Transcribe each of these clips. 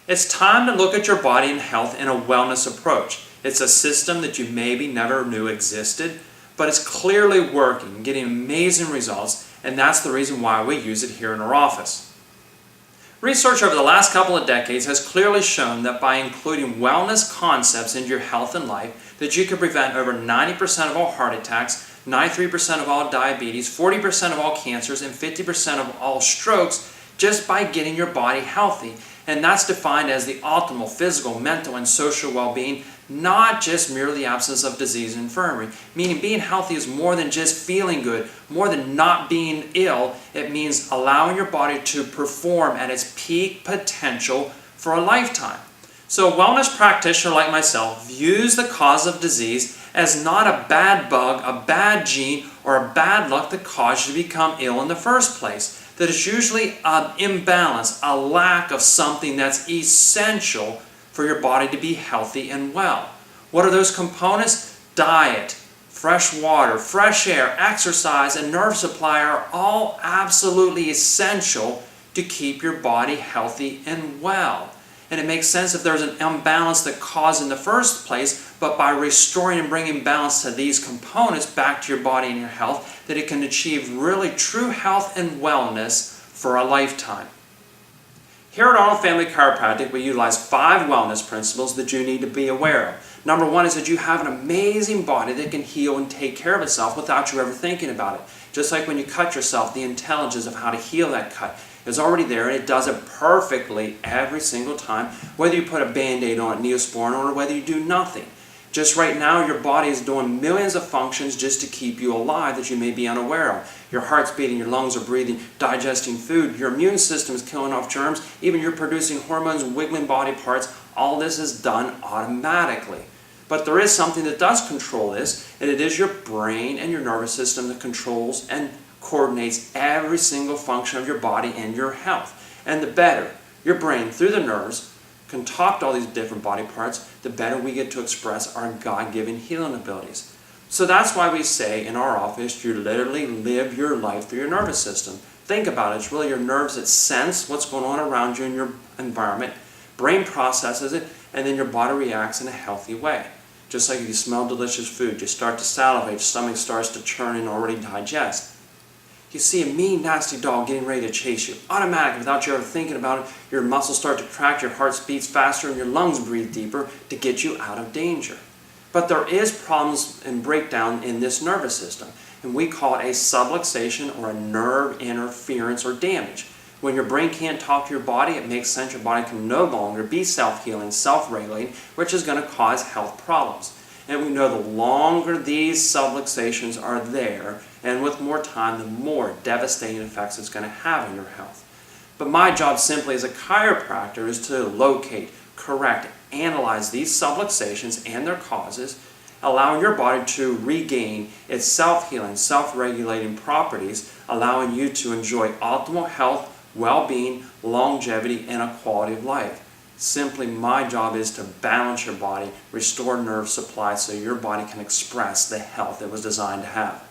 It's time to look at your body and health in a wellness approach. It's a system that you maybe never knew existed, but it's clearly working, getting amazing results, and that's the reason why we use it here in our office. Research over the last couple of decades has clearly shown that by including wellness concepts into your health and life, that you can prevent over 90% of all heart attacks, 93% of all diabetes, 40% of all cancers, and 50% of all strokes just by getting your body healthy. And that's defined as the optimal physical, mental, and social well-being, not just merely the absence of disease and infirmity. Meaning being healthy is more than just feeling good, more than not being ill. It means allowing your body to perform at its peak potential for a lifetime. So a wellness practitioner like myself views the cause of disease as not a bad bug, a bad gene, or a bad luck that caused you to become ill in the first place. That it's usually an imbalance, a lack of something that's essential for your body to be healthy and well. What are those components? Diet, fresh water, fresh air, exercise, and nerve supply are all absolutely essential to keep your body healthy and well. And it makes sense if there's an imbalance that caused in the first place, but by restoring and bringing balance to these components back to your body and your health, that it can achieve really true health and wellness for a lifetime. Here at Arnold Family Chiropractic, we utilize 5 wellness principles that you need to be aware of. Number 1 is that you have an amazing body that can heal and take care of itself without you ever thinking about it. Just like when you cut yourself, the intelligence of how to heal that cut is already there, and it does it perfectly every single time, whether you put a Band-Aid on it, Neosporin, or whether you do nothing. Just right now, your body is doing millions of functions just to keep you alive that you may be unaware of. Your heart's beating, your lungs are breathing, digesting food, your immune system is killing off germs, even you're producing hormones, wiggling body parts. All this is done automatically. But there is something that does control this, and it is your brain and your nervous system that controls and coordinates every single function of your body and your health. And the better your brain, through the nerves, can talk to all these different body parts, the better we get to express our God-given healing abilities. So that's why we say in our office, you literally live your life through your nervous system. Think about it. It's really your nerves that sense what's going on around you in your environment, brain processes it, and then your body reacts in a healthy way. Just like if you smell delicious food, you start to salivate, your stomach starts to churn and already digest. You see a mean, nasty dog getting ready to chase you. Automatically, without you ever thinking about it, your muscles start to contract, your heart beats faster, and your lungs breathe deeper to get you out of danger. But there is problems and breakdown in this nervous system, and we call it a subluxation or a nerve interference or damage. When your brain can't talk to your body, it makes sense your body can no longer be self-healing, self-regulating, which is going to cause health problems. And we know the longer these subluxations are there, and with more time, the more devastating effects it's going to have on your health. But my job simply as a chiropractor is to locate, correct, analyze these subluxations and their causes, allowing your body to regain its self-healing, self-regulating properties, allowing you to enjoy optimal health, well-being, longevity, and a quality of life. Simply, my job is to balance your body, restore nerve supply so your body can express the health it was designed to have.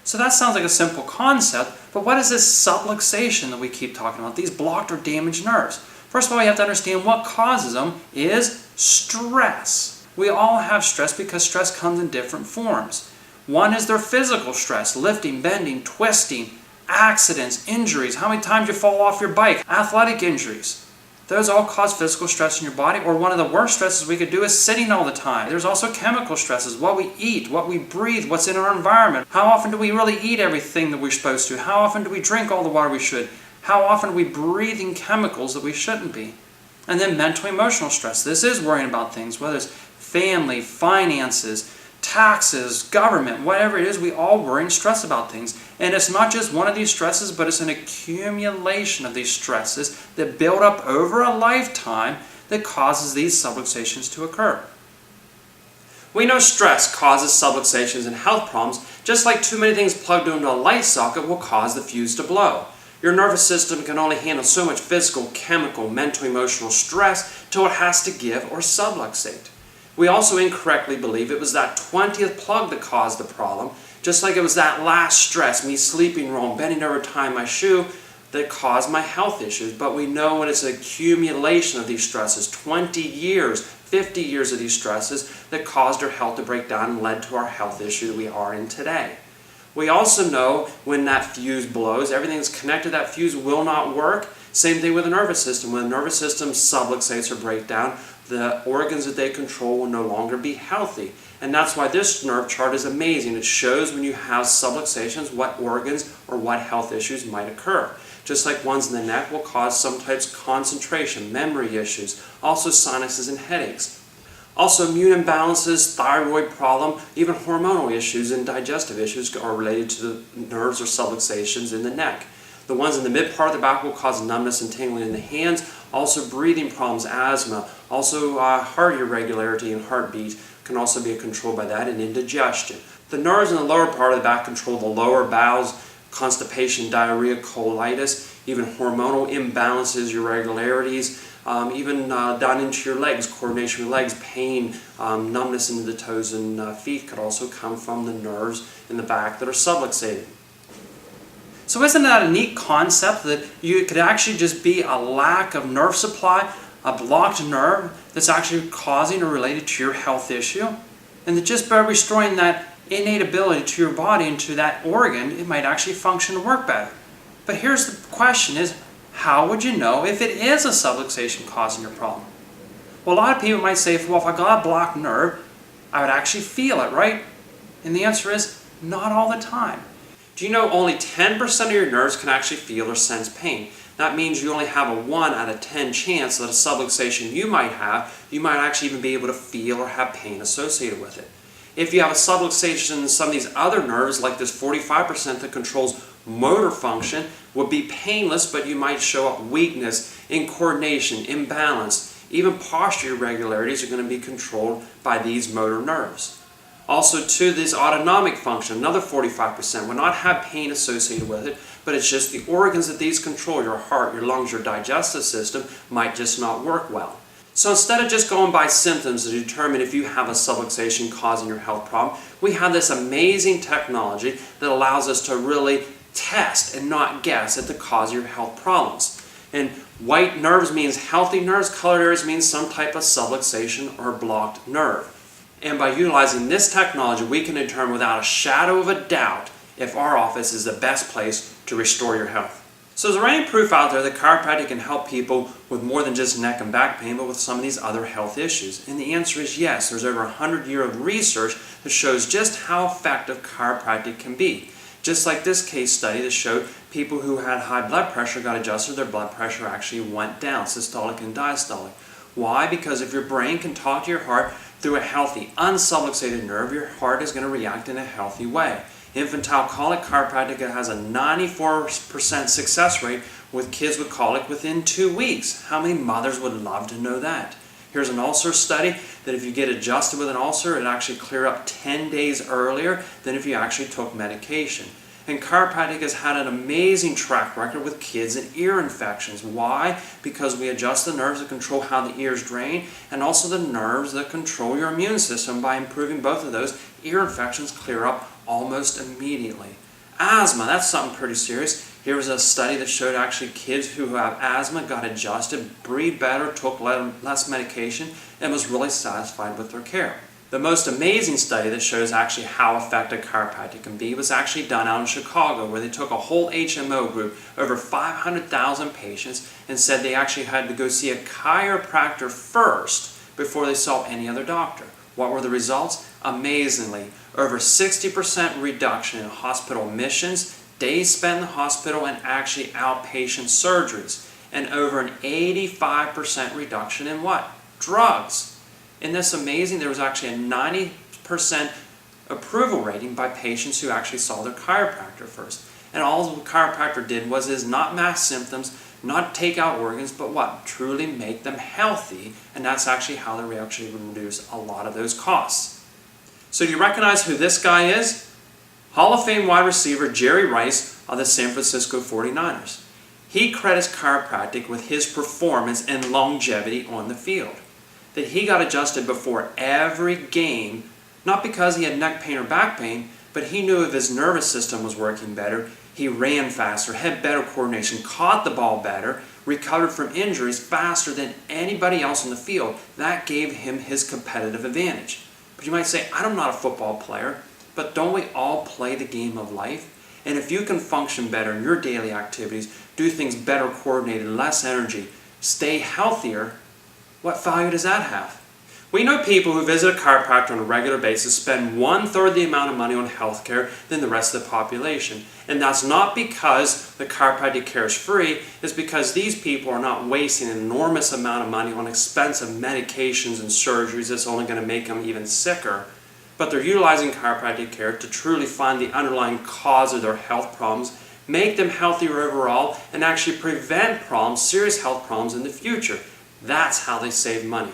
So that sounds like a simple concept, but what is this subluxation that we keep talking about, these blocked or damaged nerves? First of all, you have to understand what causes them is stress. We all have stress because stress comes in different forms. One is their physical stress, lifting, bending, twisting, accidents, injuries, how many times you fall off your bike, athletic injuries. Those all cause physical stress in your body, or one of the worst stresses we could do is sitting all the time. There's also chemical stresses, what we eat, what we breathe, what's in our environment. How often do we really eat everything that we're supposed to? How often do we drink all the water we should? How often are we breathing chemicals that we shouldn't be? And then mental emotional stress. This is worrying about things, whether it's family, finances, taxes, government, whatever it is, we all worry and stress about things. And it's not just one of these stresses, but it's an accumulation of these stresses that build up over a lifetime that causes these subluxations to occur. We know stress causes subluxations and health problems, just like too many things plugged into a light socket will cause the fuse to blow. Your nervous system can only handle so much physical, chemical, mental, emotional stress till it has to give or subluxate. We also incorrectly believe it was that 20th plug that caused the problem, just like it was that last stress, me sleeping wrong, bending over tying my shoe. that caused my health issues, but we know when it's an accumulation of these stresses, 20 years, 50 years of these stresses that caused our health to break down and led to our health issue that we are in today. We also know when that fuse blows, everything that's connected to that fuse will not work. Same thing with the nervous system. When the nervous system subluxates or break down, the organs that they control will no longer be healthy. And that's why this nerve chart is amazing. It shows when you have subluxations what organs or what health issues might occur. Just like ones in the neck will cause some types of concentration, memory issues, also sinuses and headaches. Also immune imbalances, thyroid problem, even hormonal issues and digestive issues are related to the nerves or subluxations in the neck. The ones in the mid part of the back will cause numbness and tingling in the hands, also breathing problems, asthma, also heart irregularity and heartbeat can also be controlled by that, and indigestion. The nerves in the lower part of the back control the lower bowels, constipation, diarrhea, colitis, even hormonal imbalances, irregularities, even down into your legs, coordination of your legs, pain, numbness into the toes and feet could also come from the nerves in the back that are subluxated. So isn't that a neat concept that you could actually just be a lack of nerve supply, a blocked nerve that's actually causing or related to your health issue? And that just by restoring that innate ability to your body and to that organ, it might actually function and work better. But here's the question is, how would you know if it is a subluxation causing your problem? Well, a lot of people might say, well, if I got a blocked nerve, I would actually feel it, right? And the answer is, not all the time. Do you know only 10% of your nerves can actually feel or sense pain? That means you only have a 1 out of 10 chance that a subluxation you might actually even be able to feel or have pain associated with it. If you have a subluxation in some of these other nerves, like this 45% that controls motor function, would be painless, but you might show up weakness, incoordination, imbalance. Even posture irregularities are going to be controlled by these motor nerves. Also, too, this autonomic function, another 45%, will not have pain associated with it, but it's just the organs that these control, your heart, your lungs, your digestive system, might just not work well. So instead of just going by symptoms to determine if you have a subluxation causing your health problem, we have this amazing technology that allows us to really test and not guess at the cause of your health problems. And white nerves means healthy nerves, colored areas means some type of subluxation or blocked nerve. And by utilizing this technology, we can determine without a shadow of a doubt if our office is the best place to restore your health. So is there any proof out there that chiropractic can help people with more than just neck and back pain, but with some of these other health issues? And the answer is yes. There's over 100 years of research that shows just how effective chiropractic can be. Just like this case study that showed people who had high blood pressure got adjusted, their blood pressure actually went down, systolic and diastolic. Why? Because if your brain can talk to your heart through a healthy, unsubluxated nerve, your heart is going to react in a healthy way. Infantile colic chiropractic has a 94% success rate with kids with colic within 2 weeks. How many mothers would love to know that? Here's an ulcer study that if you get adjusted with an ulcer, it actually clear up 10 days earlier than if you actually took medication. And chiropractic has had an amazing track record with kids and ear infections. Why? Because we adjust the nerves that control how the ears drain and also the nerves that control your immune system. By improving both of those, ear infections clear up almost immediately. Asthma, that's something pretty serious. Here was a study that showed actually kids who have asthma got adjusted, breathed better, took less medication, and was really satisfied with their care. The most amazing study that shows actually how effective chiropractic can be was actually done out in Chicago, where they took a whole HMO group, over 500,000 patients, and said they actually had to go see a chiropractor first before they saw any other doctor. What were the results? Amazingly, over 60% reduction in hospital admissions, days spent in the hospital, and actually outpatient surgeries, and over an 85% reduction in what? Drugs. Isn't this amazing? There was actually a 90% approval rating by patients who actually saw their chiropractor first. And all the chiropractor did was not mask symptoms, not take out organs, but what? Truly make them healthy. And that's actually how they actually reduce a lot of those costs. So do you recognize who this guy is? Hall of Fame wide receiver Jerry Rice of the San Francisco 49ers. He credits chiropractic with his performance and longevity on the field. That he got adjusted before every game, not because he had neck pain or back pain, but he knew if his nervous system was working better, He ran faster, had better coordination, caught the ball better, recovered from injuries faster than anybody else in the field. That gave him his competitive advantage. But you might say, I'm not a football player, but don't we all play the game of life? And if you can function better in your daily activities, do things better coordinated, less energy, stay healthier, what value does that have? We know people who visit a chiropractor on a regular basis spend 1/3 the amount of money on healthcare than the rest of the population. And that's not because the chiropractic care is free, it's because these people are not wasting an enormous amount of money on expensive medications and surgeries that's only going to make them even sicker. But they're utilizing chiropractic care to truly find the underlying cause of their health problems, make them healthier overall, and actually prevent problems, serious health problems in the future. That's how they save money.